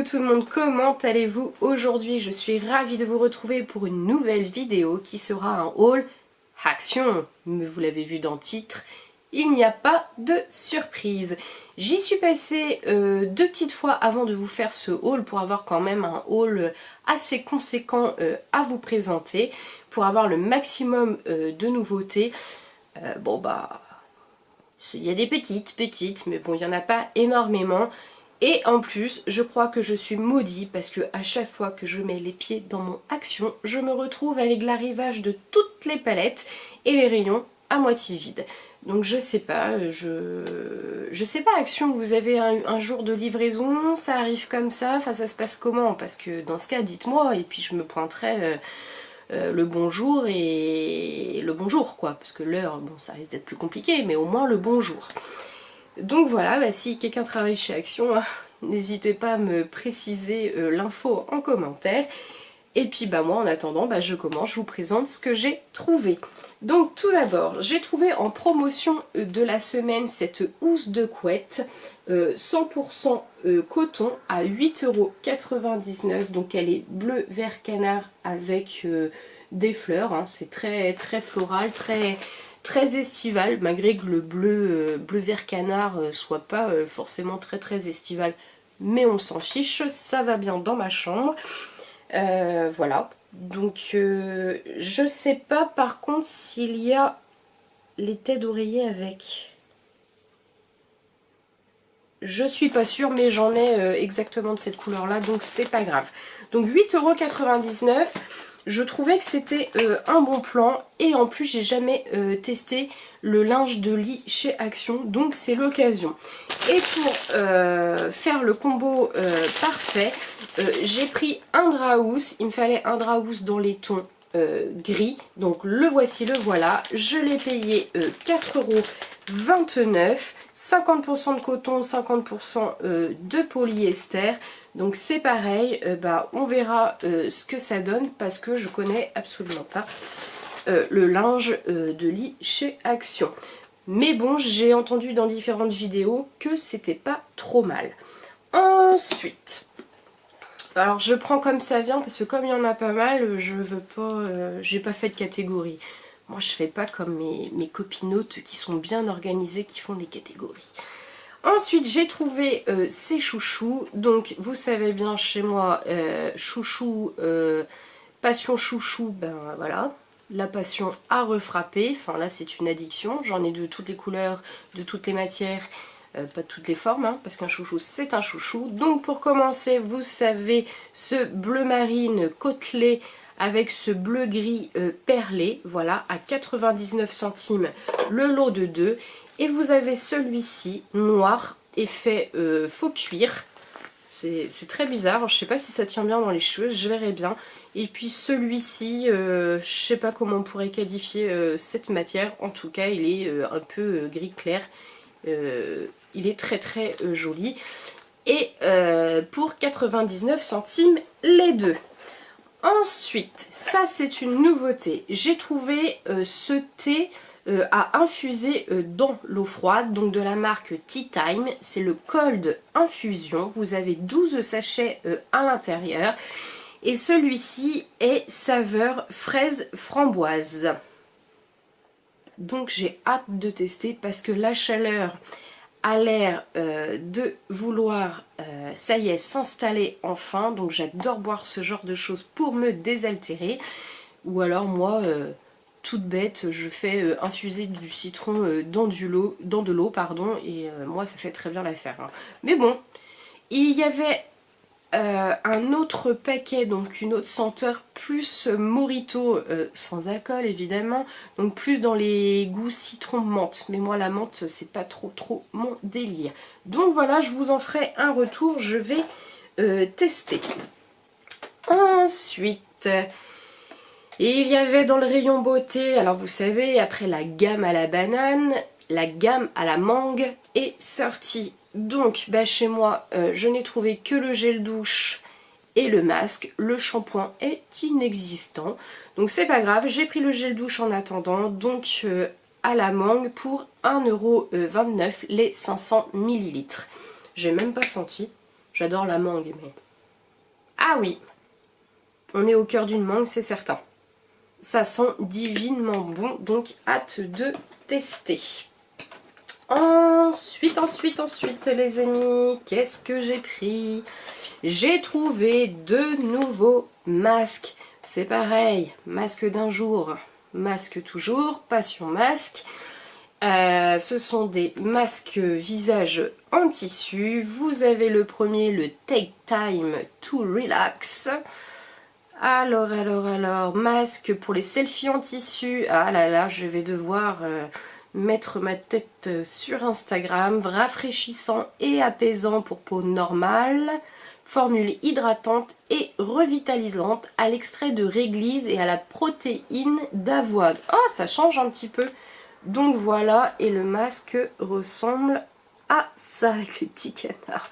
tout le monde, comment allez-vous aujourd'hui? Je suis ravie de vous retrouver pour une nouvelle vidéo qui sera un haul action. Mais vous l'avez vu dans le titre, il n'y a pas de surprise. J'y suis passée deux petites fois avant de vous faire ce haul pour avoir quand même un haul assez conséquent à vous présenter, pour avoir le maximum de nouveautés. Bon bah, il y a des petites, mais bon, il n'y en a pas énormément. Et en plus, je crois que je suis maudite parce que à chaque fois que je mets les pieds dans mon Action, je me retrouve avec l'arrivage de toutes les palettes et les rayons à moitié vides. Donc je sais pas, je sais pas Action, vous avez un jour de livraison, ça arrive comme ça, enfin ça se passe comment? Parce que dans ce cas, dites-moi et puis je me pointerai le bonjour et le bonjour quoi, parce que l'heure, bon ça risque d'être plus compliqué, mais au moins le bonjour. Donc voilà, bah, si quelqu'un travaille chez Action, hein, n'hésitez pas à me préciser l'info en commentaire. Et puis bah moi en attendant, bah, je commence, je vous présente ce que j'ai trouvé. Donc tout d'abord, j'ai trouvé en promotion de la semaine cette housse de couette 100% coton à 8,99 €. Donc elle est bleu vert canard avec des fleurs, hein. C'est très floral, très estival, malgré que le bleu vert canard soit pas forcément très estival, mais on s'en fiche, ça va bien dans ma chambre. Voilà, donc je sais pas par contre s'il y a les têtes d'oreiller avec. Je suis pas sûre, mais j'en ai exactement de cette couleur là, donc c'est pas grave. Donc 8,99 €. Je trouvais que c'était un bon plan et en plus j'ai jamais testé le linge de lit chez Action, donc c'est l'occasion. Et pour faire le combo parfait, j'ai pris un draps, il me fallait un draps dans les tons gris, donc le voici, le voilà. Je l'ai payé 4,29 €, 50% de coton, 50% de polyester. Donc c'est pareil, bah, on verra ce que ça donne parce que je connais absolument pas le linge de lit chez Action. Mais bon, j'ai entendu dans différentes vidéos que c'était pas trop mal. Ensuite, alors je prends comme ça vient parce que comme il y en a pas mal, je veux pas, j'ai pas fait de catégorie. Moi je fais pas comme mes copinotes qui sont bien organisées, qui font des catégories. Ensuite j'ai trouvé ces chouchous, donc vous savez bien chez moi, chouchou, passion chouchou, ben voilà, la passion à refrapper, enfin là c'est une addiction, j'en ai de toutes les couleurs, de toutes les matières, pas de toutes les formes, hein, parce qu'un chouchou c'est un chouchou. Donc pour commencer, vous savez, ce bleu marine côtelé avec ce bleu gris perlé, voilà, à 99 centimes le lot de 2. Et vous avez celui-ci, noir, effet faux cuir. C'est très bizarre, je sais pas si ça tient bien dans les cheveux, je verrai bien. Et puis celui-ci, je sais pas comment on pourrait qualifier cette matière, en tout cas il est un peu gris clair. Il est très joli. Et pour 99 centimes les deux. Ensuite, ça c'est une nouveauté, j'ai trouvé ce thé à infuser dans l'eau froide, donc de la marque Tea Time, c'est le Cold Infusion, vous avez 12 sachets à l'intérieur, et celui-ci est saveur fraise framboise. Donc j'ai hâte de tester parce que la chaleur a l'air de vouloir, ça y est, s'installer enfin, donc j'adore boire ce genre de choses pour me désaltérer, ou alors moi... toute bête, je fais infuser du citron dans de l'eau, pardon, et moi ça fait très bien l'affaire. Hein. Mais bon, il y avait un autre paquet, donc une autre senteur plus mojito, sans alcool évidemment, donc plus dans les goûts citron menthe. Mais moi la menthe c'est pas trop mon délire. Donc voilà, je vous en ferai un retour, je vais tester. Ensuite... Et il y avait dans le rayon beauté, alors vous savez, après la gamme à la banane, la gamme à la mangue est sortie. Donc bah, chez moi, je n'ai trouvé que le gel douche et le masque. Le shampoing est inexistant. Donc c'est pas grave, j'ai pris le gel douche en attendant, donc à la mangue pour 1,29 € les 500 ml. J'ai même pas senti, j'adore la mangue mais... Ah oui, on est au cœur d'une mangue, c'est certain. Ça sent divinement bon, donc hâte de tester. Ensuite, les amis, qu'est-ce que j'ai pris? J'ai trouvé 2 nouveaux masques. C'est pareil, masque d'un jour, masque toujours, passion masque. Ce sont des masques visage en tissu. Vous avez le premier, le Take Time to Relax. Alors, masque pour les selfies en tissu. Ah là là, je vais devoir mettre ma tête sur Instagram. Rafraîchissant et apaisant pour peau normale. Formule hydratante et revitalisante à l'extrait de réglisse et à la protéine d'avoine. Oh, ça change un petit peu. Donc voilà, et le masque ressemble à ça avec les petits canards.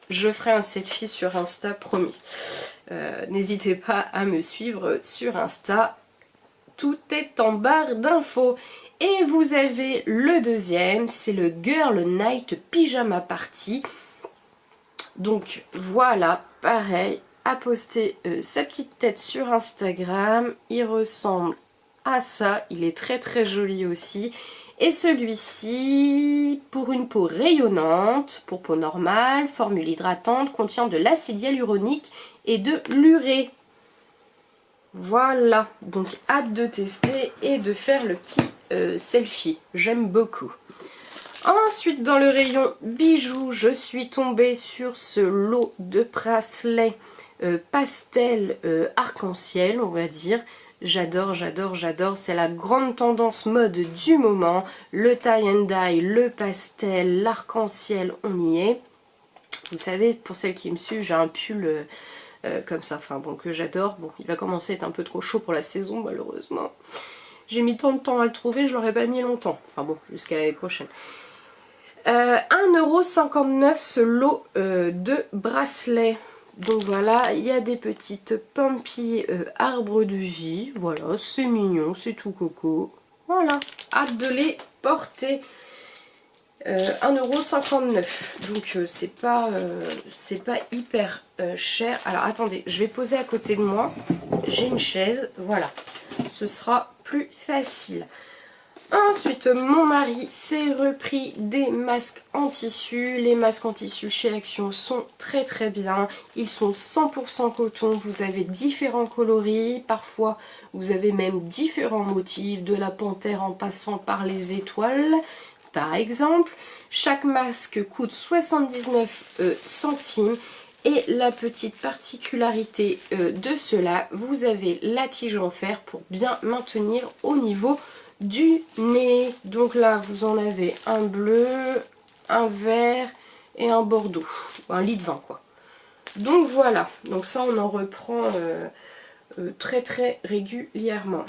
Je ferai un selfie sur Insta, promis. N'hésitez pas à me suivre sur Insta. Tout est en barre d'infos. Et vous avez le deuxième, c'est le Girl Night Pyjama Party. Donc voilà, pareil, à poster sa petite tête sur Instagram. Il ressemble à ça, il est très très joli aussi. Et celui-ci, pour une peau rayonnante, pour peau normale, formule hydratante, contient de l'acide hyaluronique et de l'urée. Voilà, donc hâte de tester et de faire le petit selfie, j'aime beaucoup. Ensuite, dans le rayon bijoux, je suis tombée sur ce lot de bracelets pastel arc-en-ciel, on va dire. J'adore, c'est la grande tendance mode du moment. Le tie and dye, le pastel, l'arc-en-ciel, on y est. Vous savez, pour celles qui me suivent, j'ai un pull comme ça, enfin bon, que j'adore. Bon, il va commencer à être un peu trop chaud pour la saison, malheureusement. J'ai mis tant de temps à le trouver, je l'aurais pas mis longtemps. Enfin bon, jusqu'à l'année prochaine. 1,59€ ce lot de bracelets. Donc voilà, il y a des petites pampilles arbres de vie. Voilà, c'est mignon, c'est tout coco. Voilà, hâte de les porter. 1,59€. Donc c'est pas hyper cher. Alors attendez, je vais poser à côté de moi. J'ai une chaise, voilà. Ce sera plus facile. Ensuite, mon mari s'est repris des masques en tissu. Les masques en tissu chez Action sont très très bien. Ils sont 100% coton. Vous avez différents coloris. Parfois, vous avez même différents motifs. De la panthère en passant par les étoiles, par exemple. Chaque masque coûte 79 centimes. Et la petite particularité de cela, vous avez la tige en fer pour bien maintenir au niveau du nez. Donc là vous en avez un bleu, un vert et un bordeaux, un lit de vin quoi. Donc voilà, donc ça on en reprend très très régulièrement.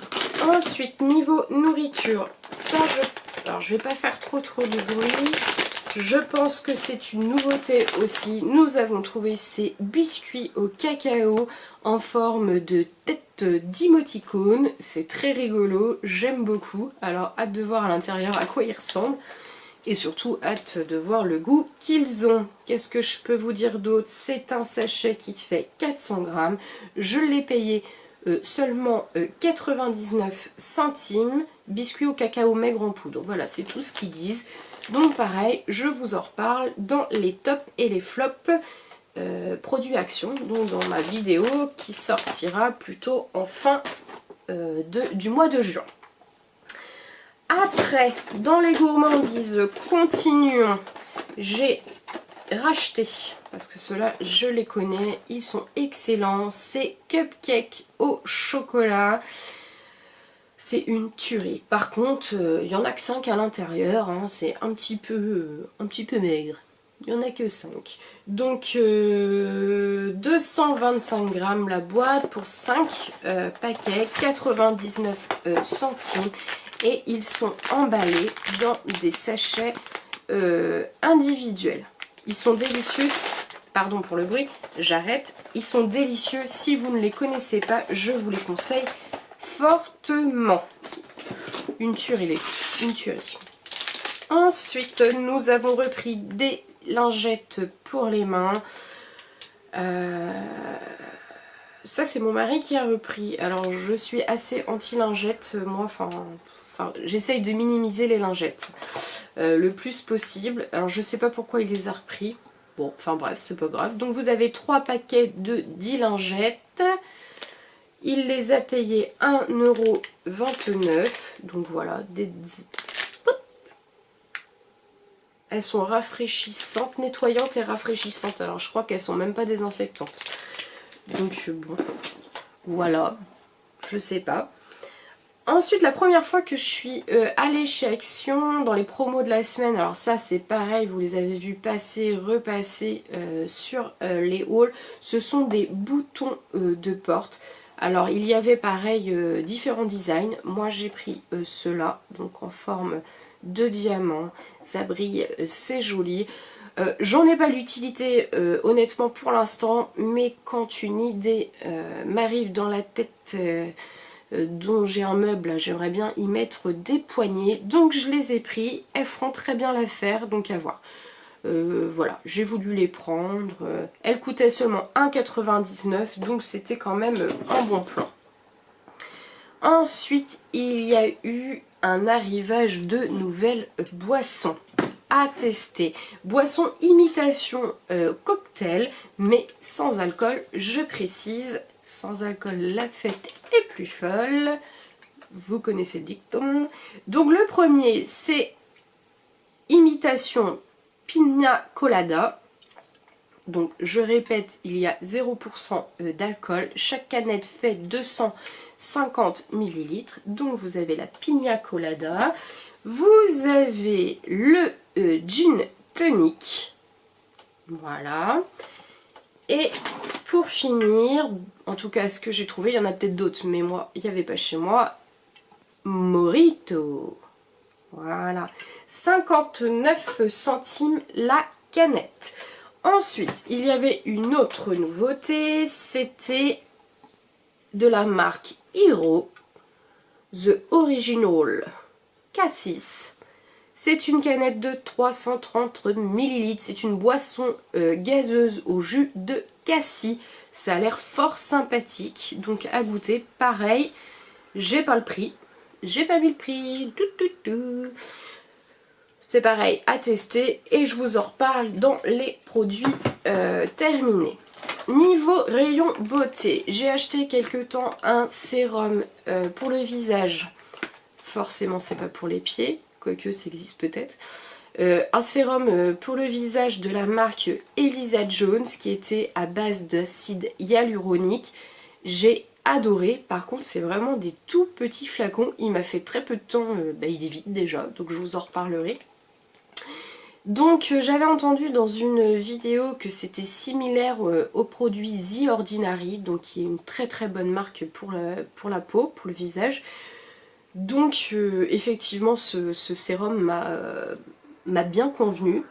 Ensuite niveau nourriture, ça alors je vais pas faire trop de bruit. Je pense que c'est une nouveauté aussi. Nous avons trouvé ces biscuits au cacao en forme de tête d'émoticône. C'est très rigolo, j'aime beaucoup. Alors hâte de voir à l'intérieur à quoi ils ressemblent. Et surtout hâte de voir le goût qu'ils ont. Qu'est-ce que je peux vous dire d'autre? C'est un sachet qui fait 400 grammes. Je l'ai payé seulement 99 centimes. Biscuits au cacao maigre en poudre. Voilà, c'est tout ce qu'ils disent. Donc pareil, je vous en reparle dans les tops et les flops produits Action, donc dans ma vidéo qui sortira plutôt en fin du mois de juin. Après, dans les gourmandises, continuons. J'ai racheté, parce que ceux-là je les connais, ils sont excellents. C'est cupcake au chocolat. C'est une tuerie. Par contre, il n'y en a que 5 à l'intérieur. Hein, c'est un petit peu maigre. Il n'y en a que 5. Donc 225 grammes la boîte pour 5 paquets. 99 centimes. Et ils sont emballés dans des sachets individuels. Ils sont délicieux. Pardon pour le bruit, j'arrête. Ils sont délicieux. Si vous ne les connaissez pas, je vous les conseille fortement. Une tuerie, une tuerie. Ensuite, nous avons repris des lingettes pour les mains. ça c'est mon mari qui a repris. Alors je suis assez anti-lingette, moi, enfin j'essaye de minimiser les lingettes le plus possible. Alors je sais pas pourquoi il les a repris. Bon, enfin bref, c'est pas grave. Donc vous avez 3 paquets de 10 lingettes. Il les a payés 1,29 €. Donc voilà, elles sont rafraîchissantes, nettoyantes et rafraîchissantes. Alors je crois qu'elles sont même pas désinfectantes. Donc bon, voilà, je sais pas. Ensuite, la première fois que je suis allée chez Action dans les promos de la semaine, alors ça c'est pareil, vous les avez vus passer, repasser sur les hauls, ce sont des boutons de porte. Alors il y avait pareil différents designs, moi j'ai pris ceux-là, donc en forme de diamant, ça brille, c'est joli. J'en ai pas l'utilité honnêtement pour l'instant, mais quand une idée m'arrive dans la tête dont j'ai un meuble, j'aimerais bien y mettre des poignées, donc je les ai pris, elles feront très bien l'affaire, donc à voir. Voilà, j'ai voulu les prendre, elles coûtaient seulement 1,99 €, donc c'était quand même un bon plan. Ensuite, il y a eu un arrivage de nouvelles boissons à tester. Boisson imitation cocktail, mais sans alcool, je précise. Sans alcool, la fête est plus folle. Vous connaissez le dicton. Donc le premier, c'est imitation pina colada. Donc je répète, il y a 0% d'alcool. Chaque canette fait 250 ml. Donc vous avez la pina colada. Vous avez le gin tonic. Voilà. Et pour finir, en tout cas ce que j'ai trouvé, il y en a peut-être d'autres, mais moi, il n'y avait pas chez moi, Mojito. Voilà. 59 centimes la canette. Ensuite, il y avait une autre nouveauté, c'était de la marque Hero, The Original Cassis. C'est une canette de 330 ml. C'est une boisson gazeuse au jus de cassis. Ça a l'air fort sympathique. Donc à goûter, pareil. J'ai pas le prix. J'ai pas mis le prix. C'est pareil à tester. Et je vous en reparle dans les produits terminés. Niveau rayon beauté, j'ai acheté quelque temps un sérum pour le visage. Forcément, c'est pas pour les pieds. Quoique ça existe peut-être. Un sérum pour le visage de la marque Elisa Jones qui était à base d'acide hyaluronique. J'ai adoré. Par contre, c'est vraiment des tout petits flacons. Il m'a fait très peu de temps. Il est vide déjà, donc je vous en reparlerai. Donc j'avais entendu dans une vidéo que c'était similaire au produit The Ordinary, donc qui est une très très bonne marque pour la peau, pour le visage. Donc effectivement ce sérum m'a bien convenu.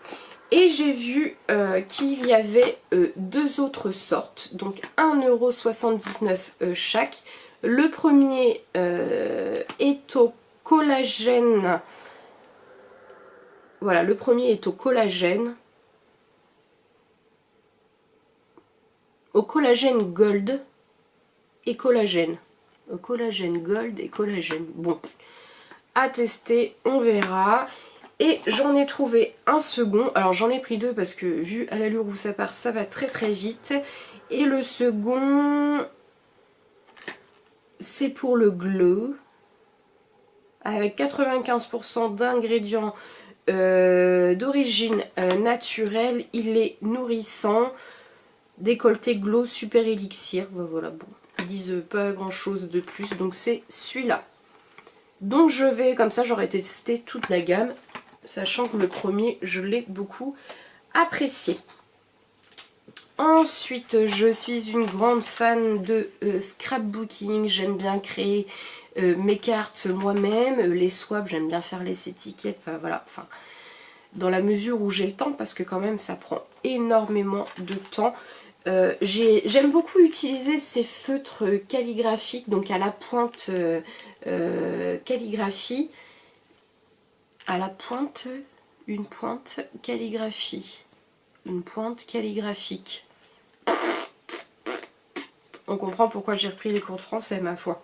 Et j'ai vu qu'il y avait deux autres sortes, donc 1,79 € chaque. Le premier est au collagène. Voilà, le premier est au collagène. Au collagène gold et collagène. Au collagène gold et collagène. Bon, à tester, on verra. Et j'en ai trouvé un second. Alors j'en ai pris deux parce que vu à l'allure où ça part, ça va très très vite. Et le second, c'est pour le glow. Avec 95% d'ingrédients d'origine naturelle. Il est nourrissant. Décolleté glow super élixir. Ben voilà, bon. Ils disent pas grand chose de plus. Donc c'est celui-là. Donc je vais, comme ça j'aurais testé toute la gamme. Sachant que le premier, je l'ai beaucoup apprécié. Ensuite, je suis une grande fan de scrapbooking. J'aime bien créer mes cartes moi-même. Les swaps, j'aime bien faire les étiquettes. Enfin, voilà, enfin, dans la mesure où j'ai le temps, parce que quand même, ça prend énormément de temps. J'aime beaucoup utiliser ces feutres calligraphiques, donc à la pointe calligraphie. À la pointe, une pointe calligraphie. Une pointe calligraphique. On comprend pourquoi j'ai repris les cours de français, ma foi.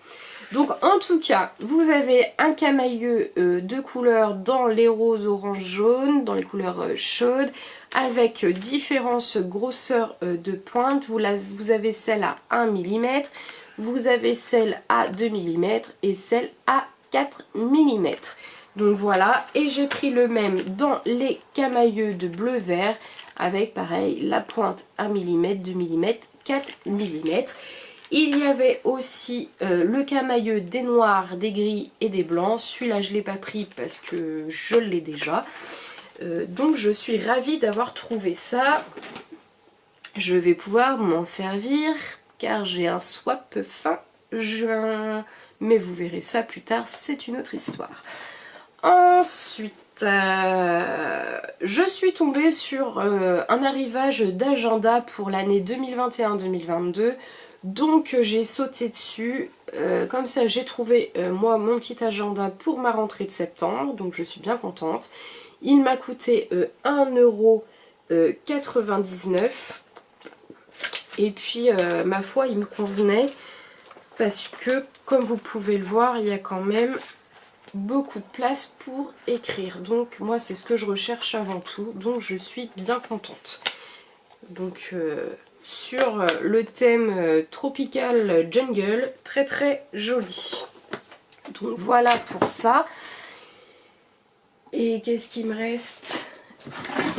Donc en tout cas, vous avez un camailleux de couleurs dans les roses, orange, jaune, dans les couleurs chaudes, avec différentes grosseurs de pointe. Vous avez celle à 1 mm, vous avez celle à 2 mm et celle à 4 mm. Donc voilà, et j'ai pris le même dans les camailleux de bleu-vert, avec pareil la pointe 1 mm, 2 mm, 4 mm. Il y avait aussi le camailleux des noirs, des gris et des blancs. Celui-là je ne l'ai pas pris parce que je l'ai déjà. Donc je suis ravie d'avoir trouvé ça. Je vais pouvoir m'en servir car j'ai un swap fin juin. Mais vous verrez ça plus tard, c'est une autre histoire. Ensuite, je suis tombée sur un arrivage d'agenda pour l'année 2021-2022. Donc j'ai sauté dessus, comme ça j'ai trouvé moi mon petit agenda pour ma rentrée de septembre, donc je suis bien contente. Il m'a coûté 1,99 € et puis ma foi il me convenait parce que comme vous pouvez le voir il y a quand même beaucoup de place pour écrire. Donc moi c'est ce que je recherche avant tout, donc je suis bien contente. Donc sur le thème tropical jungle, très très joli. Donc voilà pour ça. Et qu'est-ce qu'il me reste?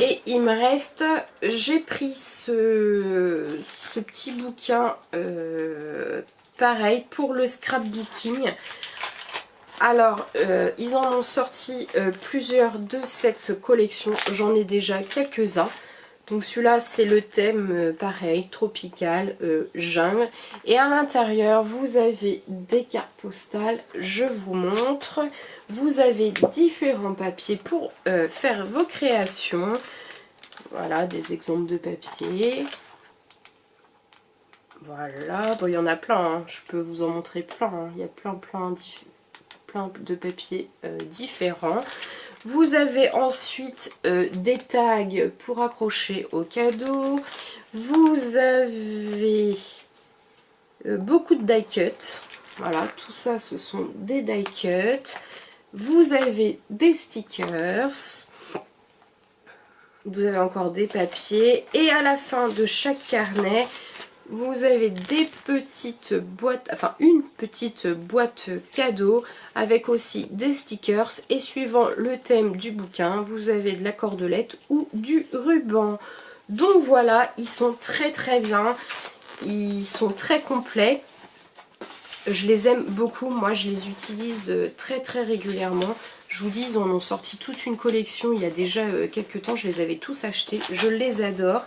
Et il me reste, j'ai pris ce petit bouquin pareil pour le scrapbooking. Alors ils en ont sorti plusieurs de cette collection, j'en ai déjà quelques-uns. Donc celui-là c'est le thème pareil, tropical, jungle. Et à l'intérieur vous avez des cartes postales, je vous montre. Vous avez différents papiers pour faire vos créations. Voilà des exemples de papier. Voilà, bon il y en a plein, hein. Je peux vous en montrer plein, hein. Il y a plein de papiers différents. Vous avez ensuite des tags pour accrocher au cadeau. Vous avez beaucoup de die cut. Voilà, tout ça ce sont des die cut. Vous avez des stickers. Vous avez encore des papiers. Et à la fin de chaque carnet, vous avez des petites boîtes, enfin une petite boîte cadeau avec aussi des stickers et suivant le thème du bouquin, vous avez de la cordelette ou du ruban. Donc voilà, ils sont très très bien, ils sont très complets. Je les aime beaucoup, moi je les utilise très très régulièrement. Je vous dis, ils en ont sorti toute une collection il y a déjà quelques temps, je les avais tous achetés, je les adore.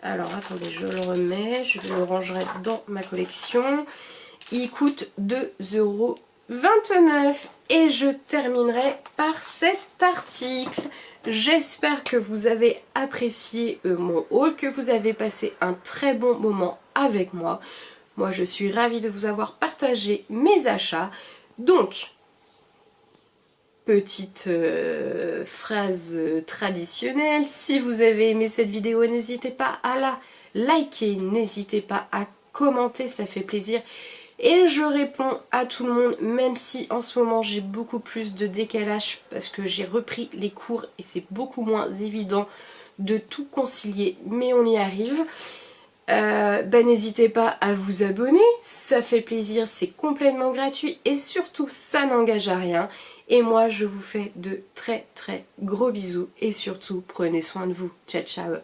Alors attendez, je le remets, je le rangerai dans ma collection. Il coûte 2,29 € et je terminerai par cet article. J'espère que vous avez apprécié mon haul, que vous avez passé un très bon moment avec moi. Moi je suis ravie de vous avoir partagé mes achats. Donc, petite phrase traditionnelle, si vous avez aimé cette vidéo, n'hésitez pas à la liker, n'hésitez pas à commenter, ça fait plaisir. Et je réponds à tout le monde, même si en ce moment j'ai beaucoup plus de décalage parce que j'ai repris les cours et c'est beaucoup moins évident de tout concilier, mais on y arrive. N'hésitez pas à vous abonner, ça fait plaisir, c'est complètement gratuit et surtout ça n'engage à rien. Et moi je vous fais de très très gros bisous et surtout prenez soin de vous. Ciao ciao.